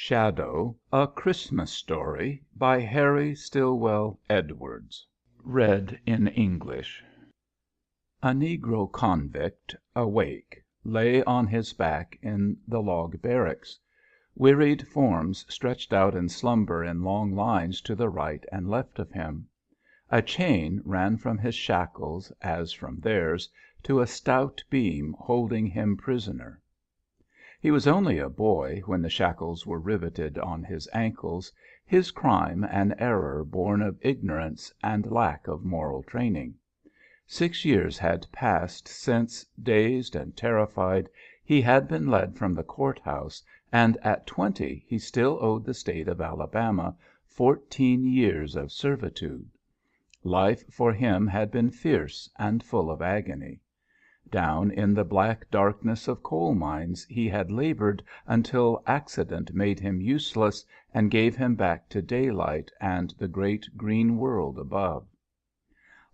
SHADOW, A Christmas Story by Harry Stillwell Edwards (Read in English) A negro convict, awake, lay on his back in the log barracks. Wearied forms stretched out in slumber in long lines to the right and left of him. A chain ran from his shackles, as from theirs, to a stout beam holding him prisoner. He was only a boy when the shackles were riveted on his ankles, his crime an error born of ignorance and lack of moral training. 6 years had passed since, dazed and terrified, he had been led from the court house, and at 20 he still owed the state of Alabama 14 years of servitude. Life for him had been fierce and full of agony. Down in the black darkness of coal mines he had labored until accident made him useless and gave him back to daylight and the great green world above.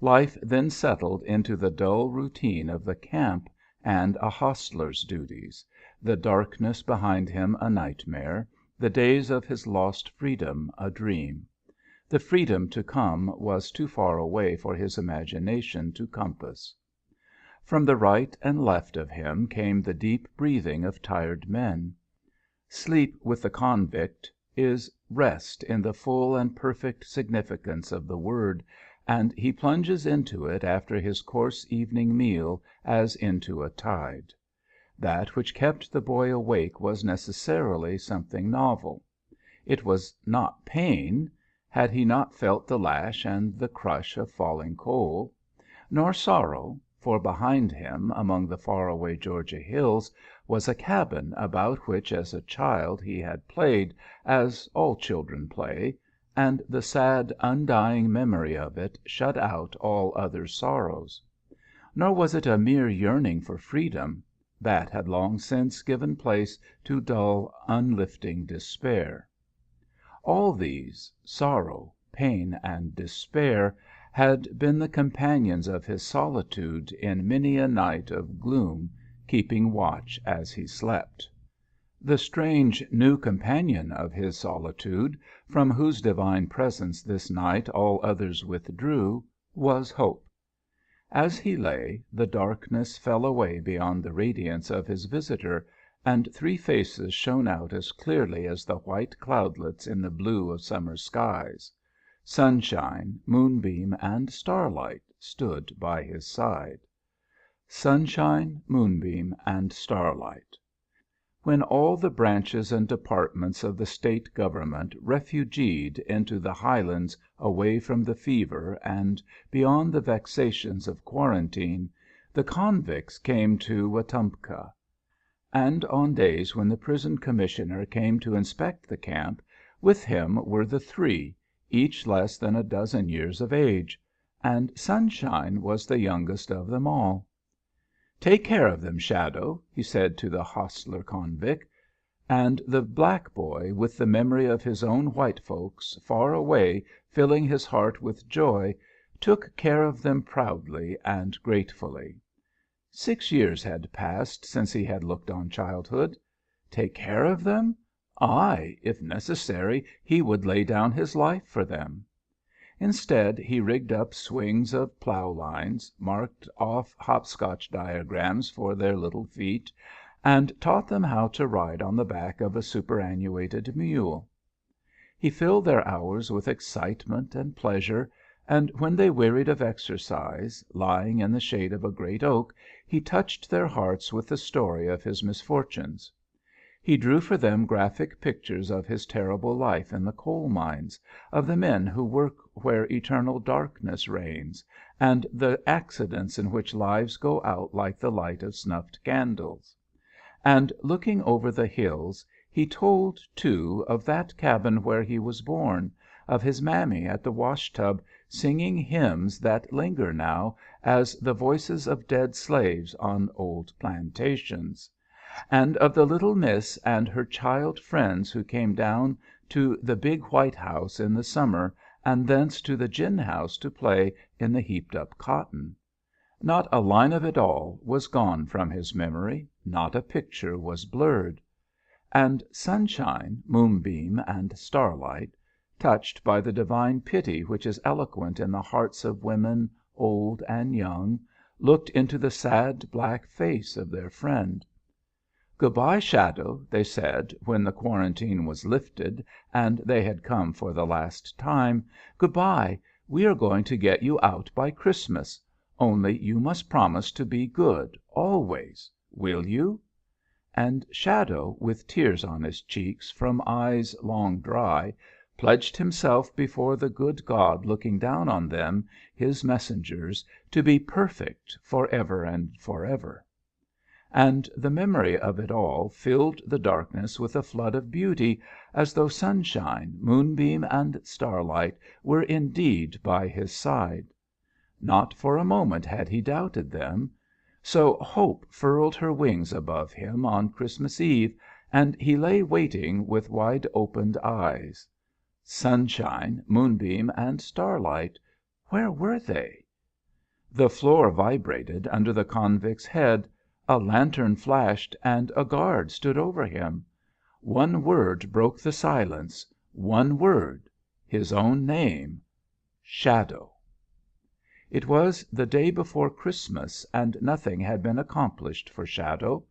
Life then settled into the dull routine of the camp and a hostler's duties, the darkness behind him a nightmare, the days of his lost freedom a dream. The freedom to come was too far away for his imagination to compass. From the right and left of him came the deep breathing of tired men. Sleep with the convict is rest in the full and perfect significance of the word, and he plunges into it after his coarse evening meal as into a tide. That which kept the boy awake was necessarily something novel. It was not pain. Had he not felt the lash and the crush of falling coal? Nor sorrow, for behind him, among the far-away Georgia hills, was a cabin about which as a child he had played, as all children play, and the sad, undying memory of it shut out all other sorrows. Nor was it a mere yearning for freedom. That had long since given place to dull, unlifting despair. All these, sorrow, pain, and despair, had been the companions of his solitude in many a night of gloom, keeping watch as he slept. The strange new companion of his solitude, from whose divine presence this night all others withdrew, was hope. As he lay, the darkness fell away beyond the radiance of his visitor, and 3 faces shone out as clearly as the white cloudlets in the blue of summer skies. Sunshine, Moonbeam, and Starlight stood by his side. Sunshine, Moonbeam, and Starlight. When all the branches and departments of the state government refugeed into the highlands away from the fever and beyond the vexations of quarantine, the convicts came to Wetumpka. And on days when the prison commissioner came to inspect the camp, with him were the 3, each less than a dozen years of age, and Sunshine was the youngest of them all. "Take care of them, Shadow," he said to the hostler convict, and the black boy, with the memory of his own white folks far away filling his heart with joy, took care of them proudly and gratefully. 6 years had passed since he had looked on childhood. Take care of them? Aye, if necessary, he would lay down his life for them. Instead, he rigged up swings of plough lines, marked off hopscotch diagrams for their little feet, and taught them how to ride on the back of a superannuated mule. He filled their hours with excitement and pleasure, and when they wearied of exercise, lying in the shade of a great oak, he touched their hearts with the story of his misfortunes. He drew for them graphic pictures of his terrible life in the coal mines, of the men who work where eternal darkness reigns, and the accidents in which lives go out like the light of snuffed candles. And looking over the hills, he told, too, of that cabin where he was born, of his mammy at the wash-tub singing hymns that linger now as the voices of dead slaves on old plantations, and of the little miss and her child friends who came down to the big white house in the summer and thence to the gin house to play in the heaped-up cotton. Not a line of it all was gone from his memory, not a picture was blurred. And Sunshine, Moonbeam, and Starlight, touched by the divine pity which is eloquent in the hearts of women old and young, looked into the sad black face of their friend. "Good bye, Shadow," they said, when the quarantine was lifted and they had come for the last time. "Good bye. We are going to get you out by Christmas. Only you must promise to be good always. Will you?" And Shadow, with tears on his cheeks from eyes long dry, pledged himself before the good God looking down on them, his messengers, to be perfect for ever and for ever. And the memory of it all filled the darkness with a flood of beauty, as though Sunshine, Moonbeam, and Starlight were indeed by his side. Not for a moment had he doubted them. So Hope furled her wings above him on Christmas Eve, and he lay waiting with wide-opened eyes. Sunshine, Moonbeam, and Starlight, where were they? The floor vibrated under the convict's head, a lantern flashed, and a guard stood over him. One word broke the silence, one word, his own name, Shadow. It was the day before Christmas, and nothing had been accomplished for Shadow.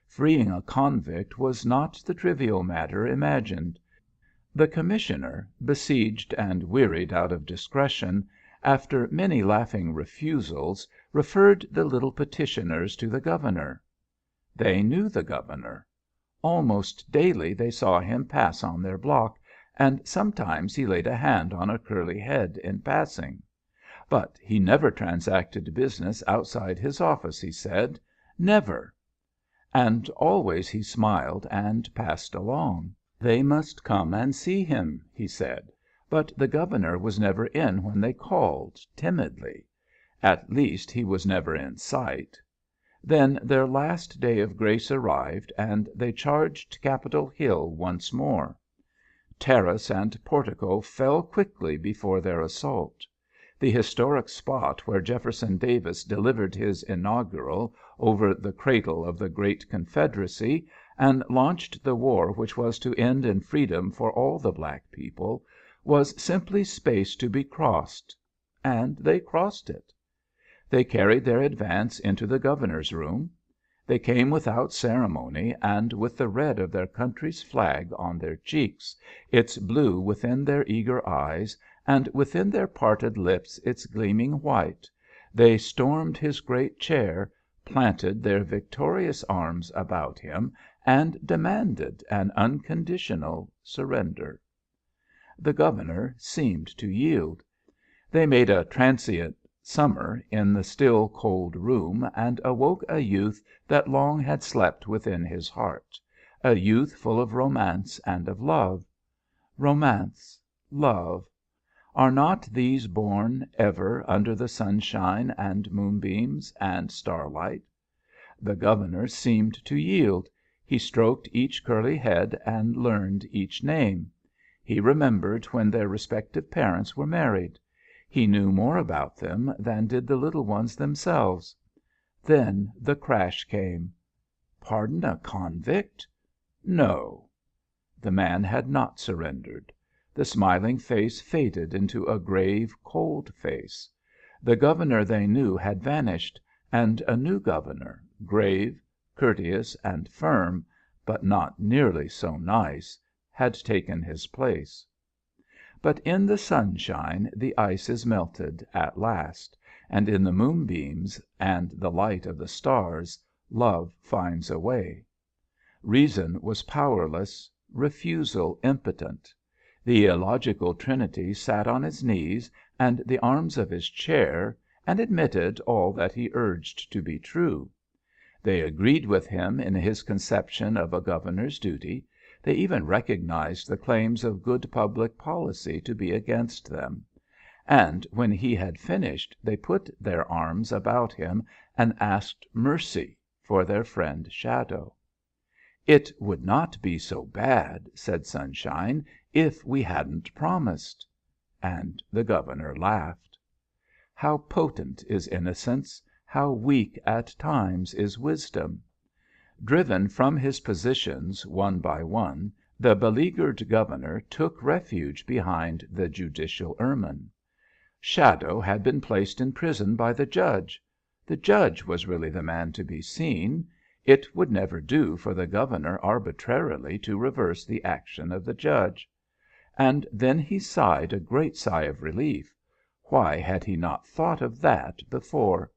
Freeing a convict was not the trivial matter imagined. The commissioner, besieged and wearied out of discretion, after many laughing refusals, referred the little petitioners to the governor. They knew the governor. Almost daily they saw him pass on their block, and sometimes he laid a hand on a curly head in passing. But he never transacted business outside his office, he said. Never. And always he smiled and passed along. They must come and see him, he said. But the governor was never in when they called, timidly. At least he was never in sight. Then their last day of grace arrived, and they charged Capitol Hill once more. Terrace and portico fell quickly before their assault. The historic spot where Jefferson Davis delivered his inaugural over the cradle of the great Confederacy, and launched the war which was to end in freedom for all the black people, was simply space to be crossed. And they crossed it. They carried their advance into the governor's room. They came without ceremony, and with the red of their country's flag on their cheeks, its blue within their eager eyes, and within their parted lips its gleaming white, they stormed his great chair, planted their victorious arms about him, and demanded an unconditional surrender. The governor seemed to yield. They made a transient summer in the still, cold room, and awoke a youth that long had slept within his heart, a youth full of romance and of love. Romance, love, are not these born ever under the sunshine and moonbeams and starlight? The governor seemed to yield. He stroked each curly head and learned each name. He remembered when their respective parents were married. He knew more about them than did the little ones themselves. Then the crash came. Pardon a convict? No. The man had not surrendered. The smiling face faded into a grave, cold face. The governor they knew had vanished, and a new governor, grave, courteous, and firm, but not nearly so nice, had taken his place. But in the sunshine the ice is melted at last, and in the moonbeams and the light of the stars love finds a way. Reason was powerless, refusal impotent. The illogical trinity sat on his knees and the arms of his chair, and admitted all that he urged to be true. They agreed with him in his conception of a governor's duty. They even recognized the claims of good public policy to be against them. And when he had finished, they put their arms about him and asked mercy for their friend Shadow. "It would not be so bad," said Sunshine, "if we hadn't promised." And the governor laughed. How potent is innocence! How weak at times is wisdom! Driven from his positions one by one, the beleaguered Governor took refuge behind the judicial ermine. Shadow had been placed in prison by the Judge. The Judge was really the man to be seen. It would never do for the Governor arbitrarily to reverse the action of the Judge. And then he sighed a great sigh of relief. Why had he not thought of that before?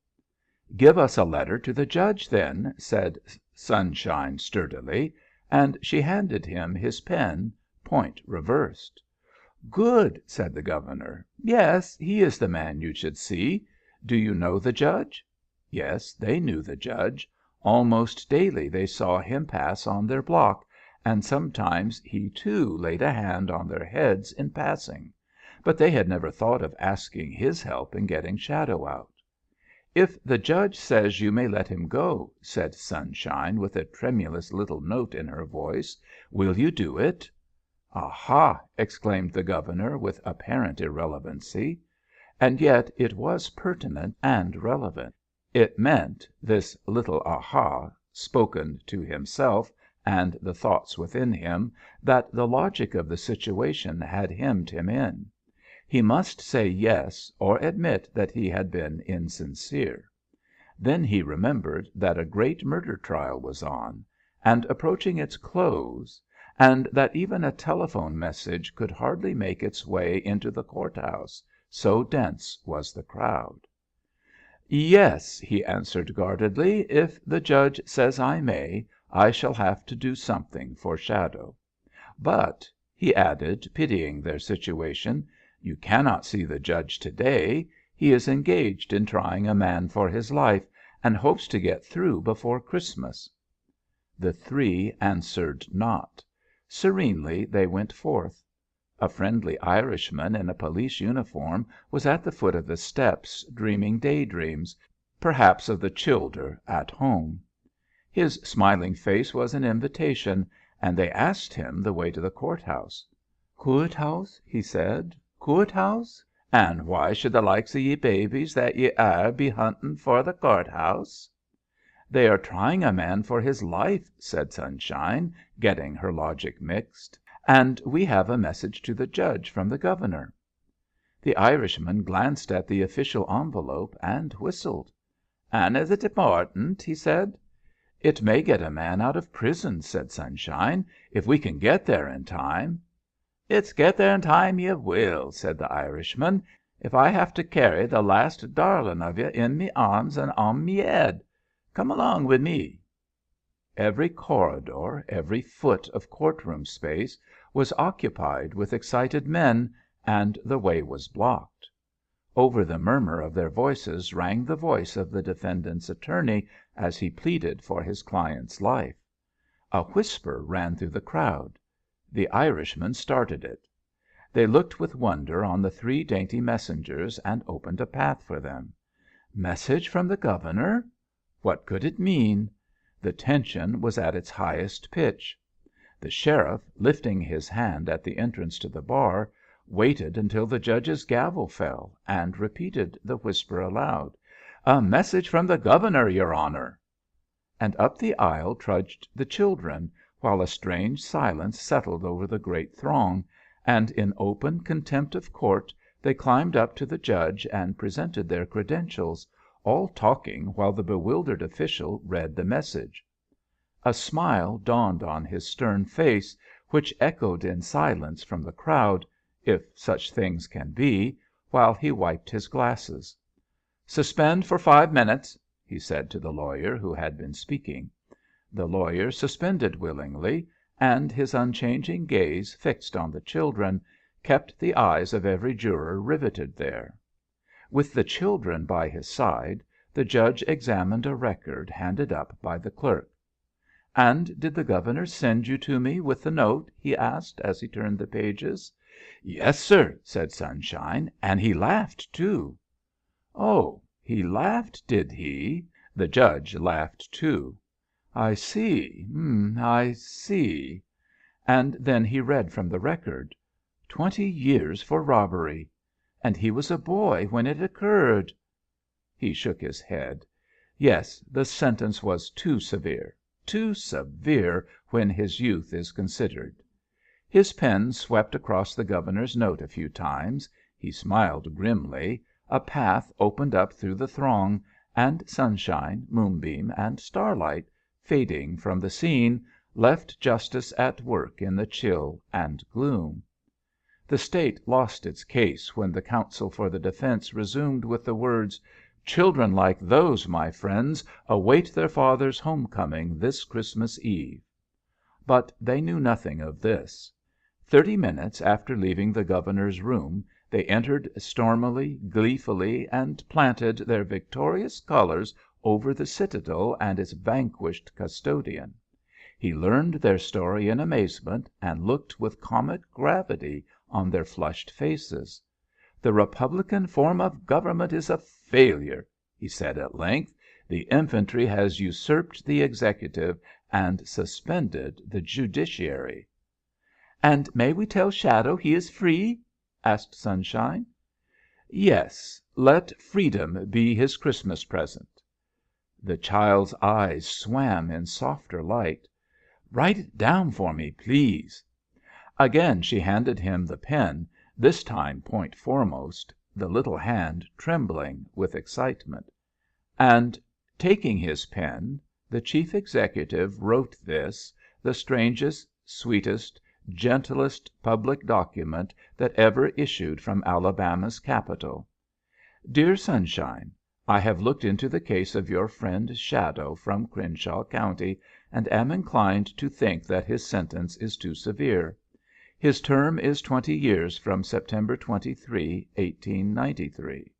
"Give us a letter to the Judge, then," said Sunshine sturdily, and she handed him his pen, point reversed. "Good," said the Governor. "Yes, he is the man you should see. Do you know the Judge?" Yes, they knew the Judge. Almost daily they saw him pass on their block, and sometimes he, too, laid a hand on their heads in passing. But they had never thought of asking his help in getting Shadow out. "If the Judge says you may let him go," said Sunshine, with a tremulous little note in her voice, "will you do it?" "Aha!" exclaimed the Governor, with apparent irrelevancy. And yet it was pertinent and relevant. It meant, this little aha, spoken to himself and the thoughts within him, that the logic of the situation had hemmed him in. He must say yes, or admit that he had been insincere. Then he remembered that a great murder trial was on, and approaching its close, and that even a telephone message could hardly make its way into the court house, so dense was the crowd. "Yes," he answered guardedly, "if the Judge says I may, I shall have to do something for Shadow. But," he added, pitying their situation, "you cannot see the Judge to day. He is engaged in trying a man for his life, and hopes to get through before Christmas." The three answered not. Serenely they went forth. A friendly Irishman in a police uniform was at the foot of the steps, dreaming day dreams, perhaps of the childer at home. His smiling face was an invitation, and they asked him the way to the court house. "Coort house?" he said. "Coort house? And why should the likes of ye babies that ye are be hunting for the coort house?" "They are trying a man for his life," said Sunshine, getting her logic mixed, "and we have a message to the Judge from the Governor." The Irishman glanced at the official envelope and whistled. "And is it important?" he said. "It may get a man out of prison," said Sunshine, "if we can get there in time." "It's get there in time ye will," said the Irishman, "if I have to carry the last darlin' of ye in me arms and on me head. Come along wi' me." Every corridor, every foot of courtroom space, was occupied with excited men, and the way was blocked. Over the murmur of their voices rang the voice of the defendant's attorney as he pleaded for his client's life. A whisper ran through the crowd. The Irishman started it. They looked with wonder on the three dainty messengers and opened a path for them. Message from the Governor? What could it mean? The tension was at its highest pitch. The sheriff, lifting his hand at the entrance to the bar, waited until the Judge's gavel fell, and repeated the whisper aloud. "A message from the Governor, your Honor." And up the aisle trudged the children, while a strange silence settled over the great throng, and in open contempt of court they climbed up to the Judge and presented their credentials, all talking while the bewildered official read the message. A smile dawned on his stern face, which echoed in silence from the crowd, if such things can be, while he wiped his glasses. "Suspend for 5 minutes," he said to the lawyer who had been speaking. The lawyer suspended willingly, and his unchanging gaze fixed on the children, kept the eyes of every juror riveted there. With the children by his side, the Judge examined a record handed up by the clerk. "And did the Governor send you to me with the note?" he asked as he turned the pages. "Yes, sir," said Sunshine, "and he laughed, too." "Oh, he laughed, did he?" The Judge laughed, too. "I see. I see." And then he read from the record. 20 years for robbery. And he was a boy when it occurred. He shook his head. Yes, the sentence was too severe. too severe when his youth is considered. His pen swept across the Governor's note a few times. He smiled grimly. A path opened up through the throng, and sunshine, moonbeam, and starlight, fading from the scene, left justice at work in the chill and gloom. The State lost its case when the counsel for the defence resumed with the words, "Children like those, my friends, await their father's home coming this Christmas Eve." But they knew nothing of this. 30 minutes after leaving the Governor's room they entered stormily, gleefully, and planted their victorious colours over the citadel and its vanquished custodian. He learned their story in amazement, and looked with comic gravity on their flushed faces. "The Republican form of government is a failure," he said at length. "The infantry has usurped the executive and suspended the judiciary." "And may we tell Shadow he is free?" asked Sunshine. "Yes, let freedom be his Christmas present." The child's eyes swam in softer light. "Write it down for me, please." Again she handed him the pen, this time point foremost, the little hand trembling with excitement. And, taking his pen, the Chief Executive wrote this, the strangest, sweetest, gentlest public document that ever issued from Alabama's capital. "Dear Sunshine, I have looked into the case of your friend Shadow from Crenshaw County, and am inclined to think that his sentence is too severe. His term is 20 years from September 23, 1893.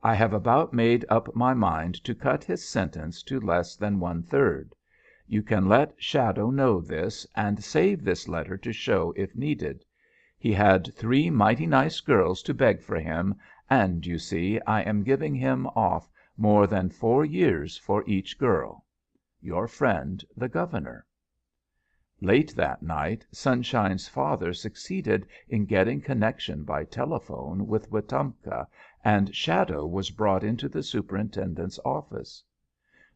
I have about made up my mind to cut his sentence to less than 1/3. You can let Shadow know this, and save this letter to show if needed. He had 3 mighty nice girls to beg for him, and, you see, I am giving him off more than 4 years for each girl. Your friend, the Governor." Late that night Sunshine's father succeeded in getting connection by telephone with Wetumpka, and Shadow was brought into the superintendent's office.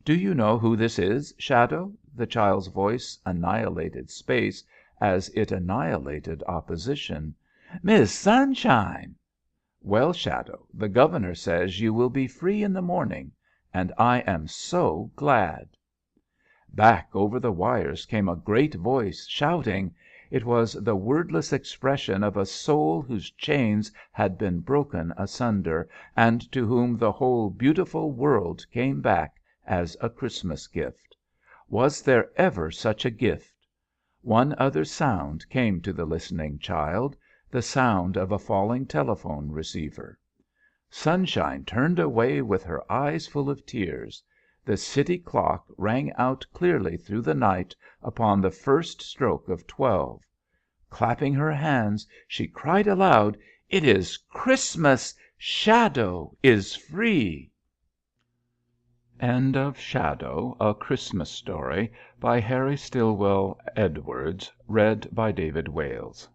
"Do you know who this is, Shadow?" The child's voice annihilated space as it annihilated opposition. "Miss Sunshine." "Well, Shadow, the Governor says you will be free in the morning, and I am so glad." Back over the wires came a great voice shouting. It was the wordless expression of a soul whose chains had been broken asunder, and to whom the whole beautiful world came back as a Christmas gift. Was there ever such a gift? One other sound came to the listening child, the sound of a falling telephone receiver. Sunshine turned away with her eyes full of tears. The city clock rang out clearly through the night upon the first stroke of 12. Clapping her hands, she cried aloud, "It is Christmas! Shadow is free!" End of Shadow, A Christmas Story, by Harry Stillwell Edwards, read by David Wales.